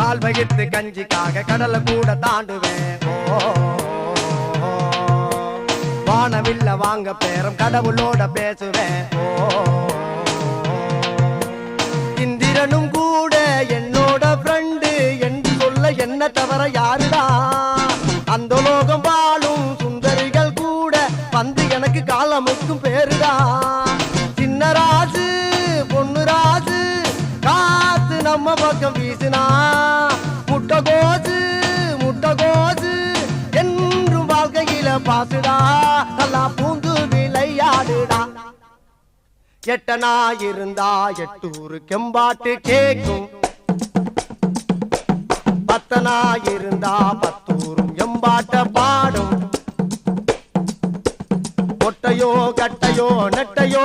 கால் வகித்து கஞ்சிக்காக கடலை கூட தாண்டுவேன். வானவில்ல வாங்க பேரம் கடவுளோட பேசுவேன். இந்திரனும் கூட என்னோட ஃப்ரெண்டு என்று சொல்ல என்ன தவிர யாருடா? அந்த லோகம் வாழும் சுந்தரிகள் கூட வந்து எனக்கு காலமுக்கும் பேருடா. சின்ன ராசு பொண்ணு ராசு காத்து நம்ம பக்கம் வீசுனா முட்டை கோசு என்றும் வாழ்க்கையில பாசுடா. நல்லா பூந்து விளையாடுடா. எட்டனா இருந்தா எட்டூரு கெம்பாட்டு கேக்கும். பத்தனா இருந்தா பத்தூரும் எம்பாட்ட பாடும். ஒட்டையோ கட்டையோ நெட்டையோ